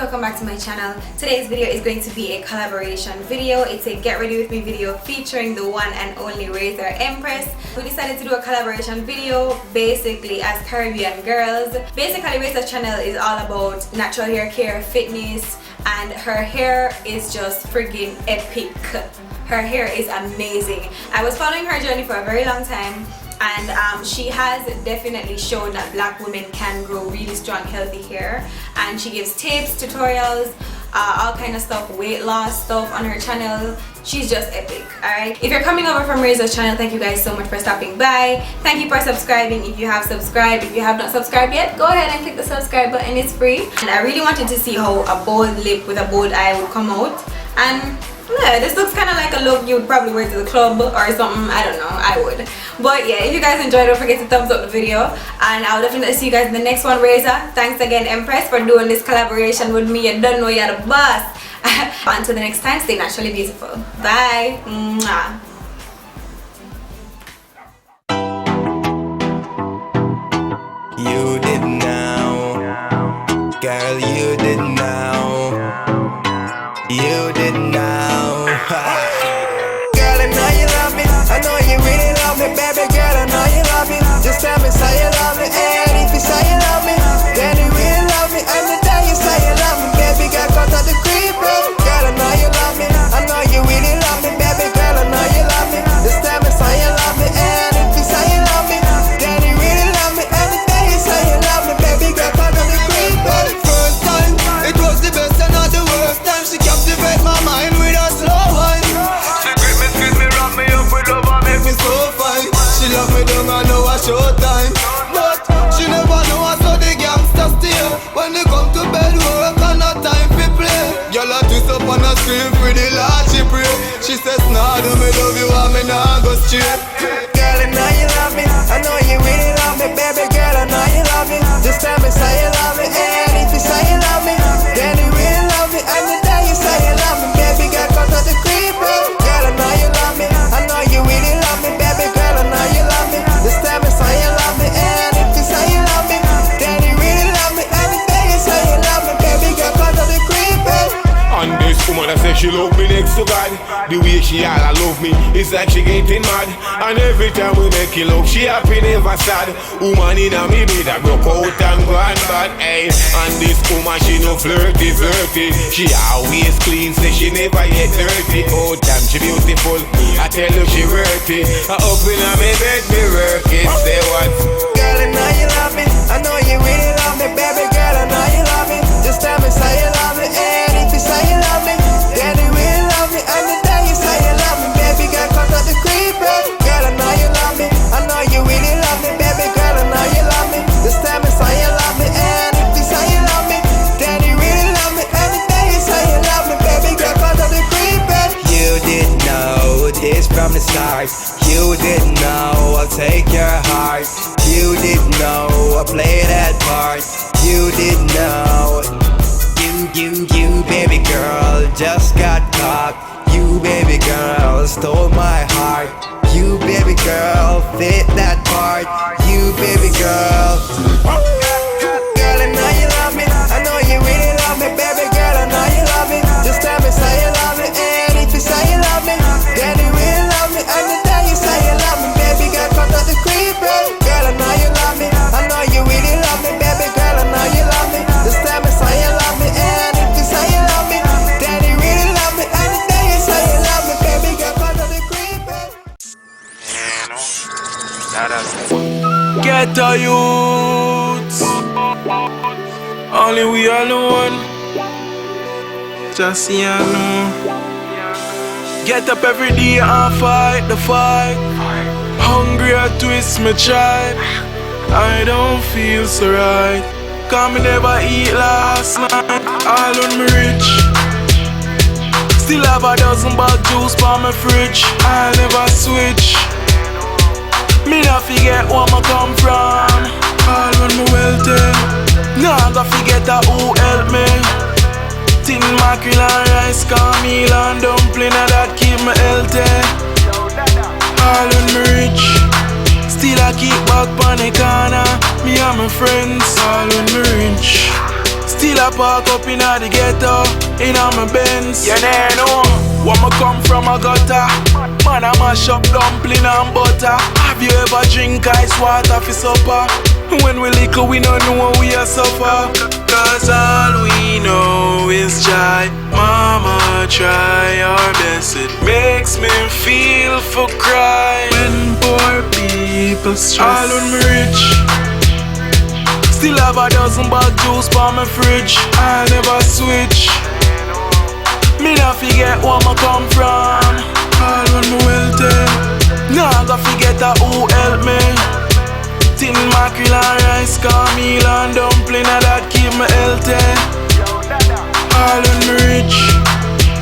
welcome back to my channel. Today's video is going to be a collaboration video. It's a get ready with me video featuring the one and only Razorempress. We decided to do a collaboration video basically as Caribbean girls. Basically, Razor's channel is all about natural hair care, fitness, and her hair is just friggin' epic. Her hair is amazing. I was following her journey for a very long time, and she has definitely shown that black women can grow really strong healthy hair, and she gives tips, tutorials, all kind of stuff, weight loss stuff on her channel. She's just epic. Alright, if you're coming over from Razor's channel, thank you guys so much for stopping by. Thank you for subscribing if you have subscribed. If you have not subscribed yet, go ahead and click the subscribe button. It's free. And I really wanted to see how a bold lip with a bold eye would come out, and yeah, this looks kind of like a look you would probably wear to the club or something. I don't know, I would. But yeah, if you guys enjoyed, don't forget to thumbs up the video, and I'll definitely see you guys in the next one. Razor, thanks again Empress for doing this collaboration with me. You don't know you're the boss. Until the next time, stay naturally beautiful. Bye. Mwah. You didn't know, girl, you didn't know, you didn't know. Girl, I know you love me, I know you really love me, baby girl, I know you love me. Just tell me say you love me, and if you say you love me, then you really love me. And the day you say you love me, baby girl, cut out the creep, girl, I know you love me, I know you really love me, baby girl, I know you love me. Just tell me say you love me, and if you say you love me, then you really love me. And the day you say you love me, baby girl, cut out the creep, girl. First time, it was the best and not the worst time. She captivated my mind with a slow wine. She grip me, wrap me up with love and make me so fine. She love me down and know a showtime, but she never know I saw the gangsters steal. When they come to bed, work and no time to play. Y'all a twist up on a screen for the Lord she pray. She says, nah, do me love you and me nah go straight. Girl, I know you love me, I know you really love me, baby girl, I know you love me. Just tell me say you love me, and if you say you love me, then you really love me. And the day you say you love me, baby girl, cut out the creep, girl, I know you love me, I know you really love me, baby girl, I know you love me. Just tell me say you love me, and if you say you love me, then you really love me. And the day you say you love me, baby girl, cut out the creep. And this woman that says she love me next to God, the way she all love me, it's like she getting mad. And every time we make it look, she happy never sad. Woman in a me bed that broke out and gone bad, hey. And this woman she no flirty. She always clean, say she never get dirty. Oh damn, she beautiful, I tell you she worth it. I up in me bed, me work it, say what? Girl, I know you love me, I know you really love me, baby girl, I know you love me. Just tell me say you love me, and if you say you love me, then you really love me. And the day you say you love me, baby girl, cut out the creep, girl, I know you love me, I know you really love me, baby girl, I know you love me. Just tell me say you love me, and if you say you love me, then you really love me. And the day you say you love me, baby girl, cut out the creep. You didn't know this from the start. You didn't know I'll take your heart. You didn't know I play that part. You didn't know. You, baby girl, just got caught. You, baby girl, stole my heart. You, baby girl, fit that part. You, baby girl. Girl, I know you love me, I know you really love me, baby girl, I know you love me. Just tell me say you love me, and if you say you love me, then you really love me. And the day you say you love me, baby girl, cut out the creep, girl, I know you love me, I know you really love me, baby girl, I know you love me. Just tell me say you love me, and if you say you love me, then you really love me. And the day you say you love me, baby girl, cut out the creep. Get a youth, only we alone. Just see I know. Get up every day and fight the fight. Hungry I twist my tribe. I don't feel so right. Cause me never eat last night. All on me rich. Still have a dozen bag juice for my fridge. I'll never switch. Me not forget where I come from. All when me wealthy. Nah, I forget who help me. Tin mackerel and rice, cornmeal and dumpling, and that keep me healthy. All when me rich. Still I keep back on the corner. Me and my friends. All when me rich. Still I park up in the ghetto, in my Benz. You never know where me come from, a gutter. Man, I mash up dumpling and butter. Have you ever drink ice water for supper? When we liquor, we don't know we are suffer. Cause all we know is joy. Mama, try our best. It makes me feel for cry. When poor people stress. All when me rich, still have a dozen bag juice for my fridge. I'll never switch. Me not forget where I come from. All when me wealthy, nah I gotta forget who help me. Tin mackerel and rice, cornmeal and dumpling, and that keep me healthy. All when me rich,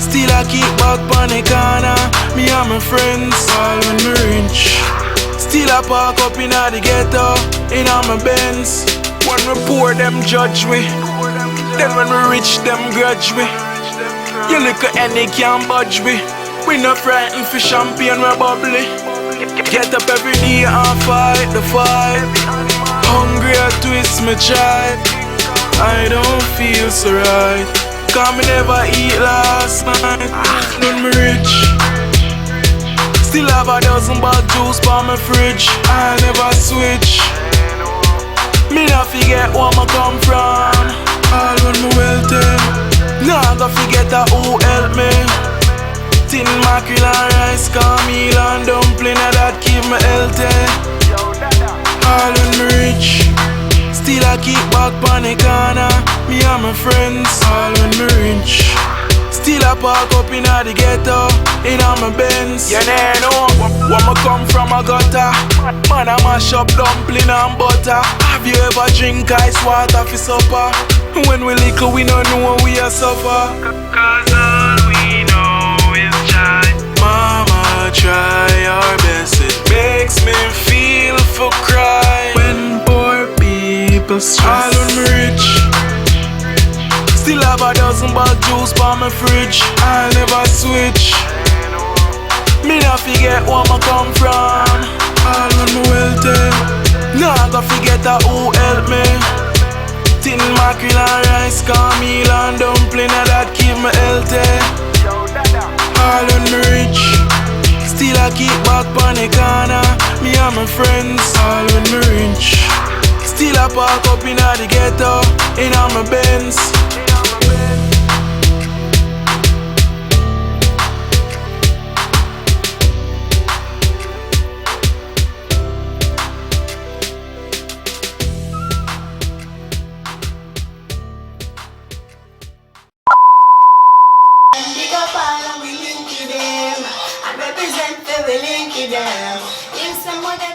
still I keep back on the corner. Me and my friends. All when me rich, still I park up in the ghetto, in my Benz. When we poor, them judge we. Then when we rich, them grudge we. You look at any can't budge we. We not frightened for champagne, we bubbly. Get up every day and fight the fight. Hungry I twist my child. I don't feel so right. Cause me never eat last night. When me rich, still have a dozen bag juice for my fridge. I'll never switch. Me not forget where I come from. All when me wealthy, nah I gotta forget who help me. Tin mackerel and rice, cornmeal and dumpling, and that keep me healthy. All when me rich, still I keep back on the corner. Me and my friends. All when me rich, still I park up in the ghetto, in my Benz. You never know where I come from, a gutter. Man, I mash up dumpling and butter. Have you ever drink ice water for supper? When we liquor, we don't know we are suffer. Cause all we know is joy. Mama, try our best. It makes me feel for cry. When poor people stress. All when me rich, still have a dozen bag juice for my fridge. I'll never switch. Me not forget where I come from. All when me wealthy, nah I gotta forget who help me. Tin mackerel and rice, cornmeal and dumpling, and that keep me healthy. All when me rich, still I keep back on the corner. Me and my friends. All when me rich, still I park up in the ghetto, in my Benz. Big up all and we linky them, and represent the we linky them. In some other